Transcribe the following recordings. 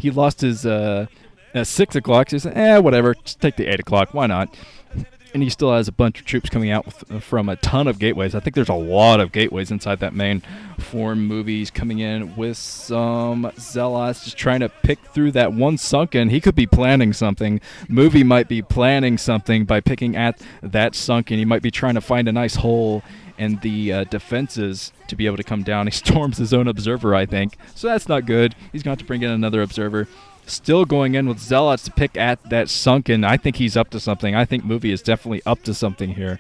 he lost his 6 o'clock. So he said, whatever, just take the 8 o'clock. Why not? And he still has a bunch of troops coming out from a ton of gateways. I think there's a lot of gateways inside that main form. Movies coming in with some zealots, just trying to pick through that one sunken. He could be planning something. Movie might be planning something by picking at that sunken. He might be trying to find a nice hole in the defenses to be able to come down. He storms his own observer, I think. So that's not good. He's going to have to bring in another observer. Still going in with zealots to pick at that sunken. I think he's up to something. I think Movie is definitely up to something here.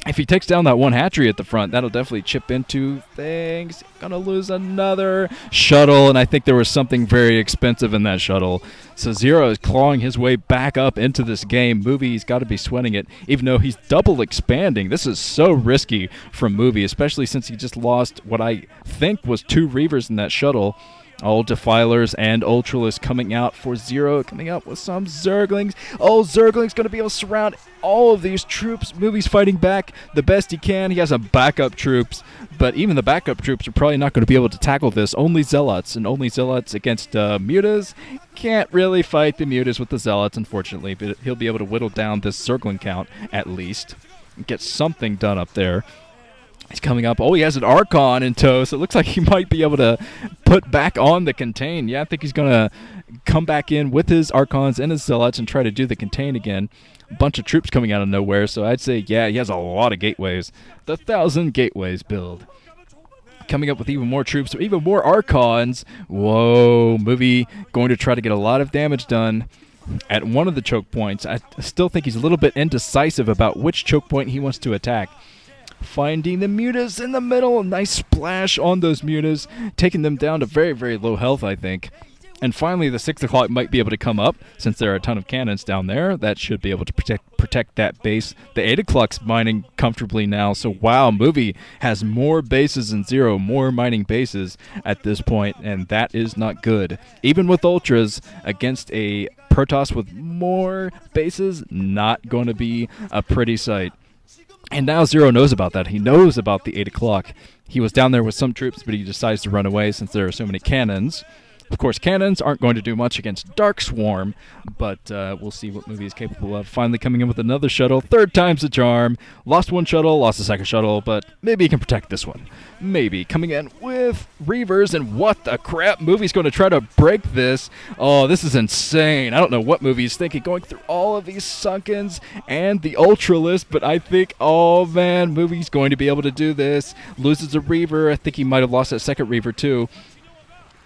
If he takes down that one hatchery at the front, that'll definitely chip into things. Gonna lose another shuttle, and I think there was something very expensive in that shuttle. So ZerO is clawing his way back up into this game. Movie's got to be sweating it, even though he's double expanding. This is so risky from Movie, especially since he just lost what I think was 2 Reavers in that shuttle. All Defilers and Ultralists coming out for ZerO, coming out with some Zerglings. Oh, Zergling's going to be able to surround all of these troops. Movie's fighting back the best he can. He has some backup troops, but even the backup troops are probably not going to be able to tackle this. Only Zealots, and only Zealots against Mutas. Can't really fight the Mutas with the Zealots, unfortunately, but he'll be able to whittle down this Zergling count, at least, and get something done up there. He's coming up. Oh, he has an Archon in tow, so it looks like he might be able to put back on the contain. Yeah, I think he's going to come back in with his Archons and his Zealots and try to do the contain again. A bunch of troops coming out of nowhere, so I'd say, yeah, he has a lot of gateways. The 1,000 gateways build. Coming up with even more troops, even more Archons. Whoa, Movie going to try to get a lot of damage done at one of the choke points. I still think he's a little bit indecisive about which choke point he wants to attack. Finding the Mutas in the middle. A nice splash on those Mutas, taking them down to very, very low health, I think. And finally, the 6 o'clock might be able to come up, since there are a ton of cannons down there. That should be able to protect that base. The 8 o'clock's mining comfortably now, so wow, Movie has more bases than ZerO, more mining bases at this point, and that is not good. Even with Ultras, against a Protoss with more bases, not going to be a pretty sight. And now ZerO knows about that. He knows about the 8 o'clock. He was down there with some troops, but he decides to run away since there are so many cannons. Of course, cannons aren't going to do much against Dark Swarm, but we'll see what Movie is capable of. Finally coming in with another shuttle. 3rd time's the charm. Lost one shuttle, lost the 2nd shuttle, but maybe he can protect this one. Maybe. Coming in with Reavers, and what the crap? Movie's going to try to break this. Oh, this is insane. I don't know what Movie's thinking, going through all of these Sunkens and the Ultralist, but I think, oh man, Movie's going to be able to do this. Loses a Reaver. I think he might have lost that 2nd Reaver too.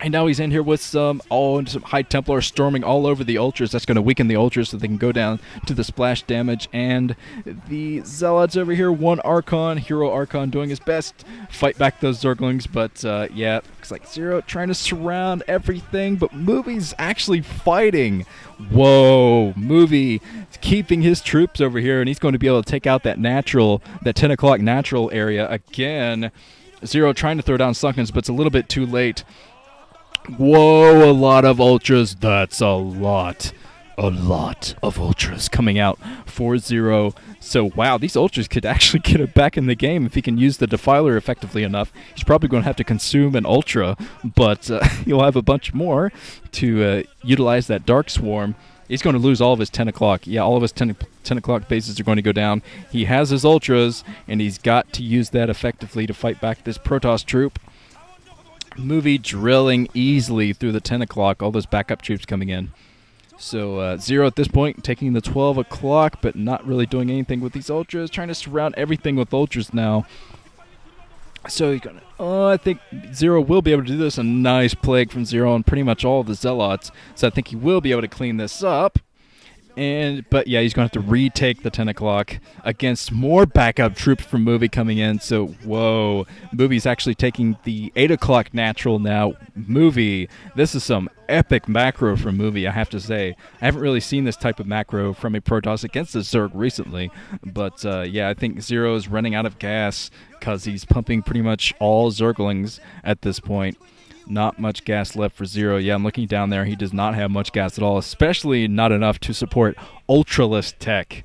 And now he's in here with some High Templar storming all over the Ultras. That's going to weaken the Ultras so they can go down to the splash damage. And the Zealots over here, one Archon, Hero Archon doing his best. Fight back those Zerglings, but yeah, looks like ZerO trying to surround everything, but Movie's actually fighting. Whoa, Movie keeping his troops over here, and he's going to be able to take out that 10 o'clock natural area again. ZerO trying to throw down Sunkens, but it's a little bit too late. Whoa, a lot of Ultras. That's a lot of Ultras coming out for ZerO. So, wow, these Ultras could actually get it back in the game if he can use the Defiler effectively enough. He's probably going to have to consume an Ultra, but he'll have a bunch more to utilize that Dark Swarm. He's going to lose all of his 10 o'clock. Yeah, all of his 10 o'clock bases are going to go down. He has his Ultras, and he's got to use that effectively to fight back this Protoss troop. Movie drilling easily through the 10 o'clock, all those backup troops coming in. So ZerO at this point taking the 12 o'clock, but not really doing anything with these Ultras, trying to surround everything with Ultras now. So he's gonna, I think ZerO will be able to do this. A nice plague from ZerO on pretty much all of the Zealots. So I think he will be able to clean this up. But yeah, he's going to have to retake the 10 o'clock against more backup troops from Movie coming in. So, whoa. Movie's actually taking the 8 o'clock natural now. Movie, this is some epic macro from Movie, I have to say. I haven't really seen this type of macro from a Protoss against the Zerg recently. But yeah, I think ZerO is running out of gas because he's pumping pretty much all Zerglings at this point. Not much gas left for ZerO. Yeah, I'm looking down there. He does not have much gas at all, especially not enough to support Ultralist tech.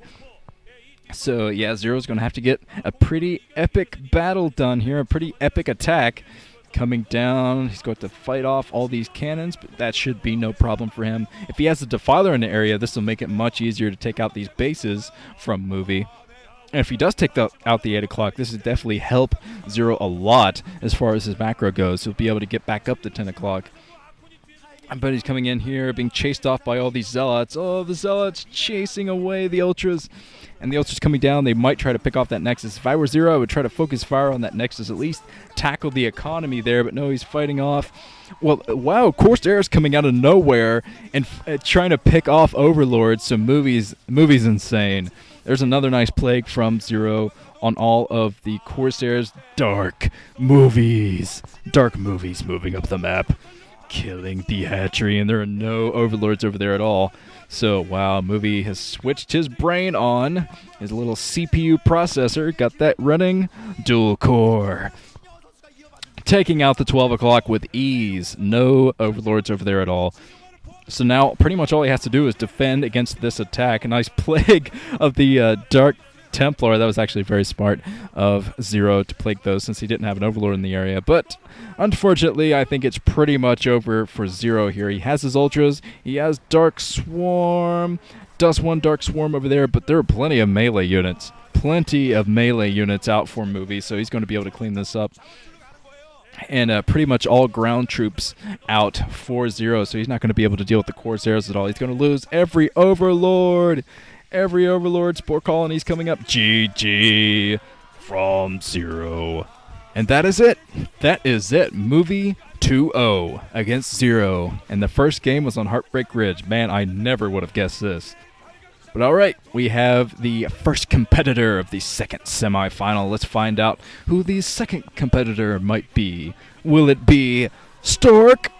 So, yeah, ZerO's going to have to get a pretty epic battle done here, a pretty epic attack, coming down. He's going to fight off all these cannons, but that should be no problem for him. If he has a Defiler in the area, this will make it much easier to take out these bases from Movie. And if he does take out the 8 o'clock, this would definitely help ZerO a lot as far as his macro goes. He'll be able to get back up to 10 o'clock. But he's coming in here, being chased off by all these Zealots. Oh, the Zealots chasing away the Ultras. And the Ultras coming down, they might try to pick off that Nexus. If I were ZerO, I would try to focus fire on that Nexus, at least tackle the economy there. But no, he's fighting off. Well, wow, Corsairs coming out of nowhere and trying to pick off Overlords. So Movie's insane. There's another nice plague from ZerO on all of the Corsairs. Dark movies moving up the map, killing the hatchery, and there are no Overlords over there at all. So, wow, Movie has switched his brain on. His little CPU processor got that running. Dual core. Taking out the 12 o'clock with ease. No Overlords over there at all. So now pretty much all he has to do is defend against this attack. A nice plague of the Dark Templar. That was actually very smart of ZerO to plague those since he didn't have an Overlord in the area. But unfortunately, I think it's pretty much over for ZerO here. He has his Ultras. He has Dark Swarm. Does one Dark Swarm over there, but there are plenty of melee units. Plenty of melee units out for Movie, so he's going to be able to clean this up. And pretty much all ground troops out for ZerO, so he's not going to be able to deal with the Corsairs at all. He's going to lose every Overlord. Every Overlord. Spore colonies coming up. GG from ZerO. And that is it. That is it. Movie 2-0 against ZerO. And the first game was on Heartbreak Ridge. Man, I never would have guessed this. But all right, we have the first competitor of the second semifinal. Let's find out who the second competitor might be. Will it be Stork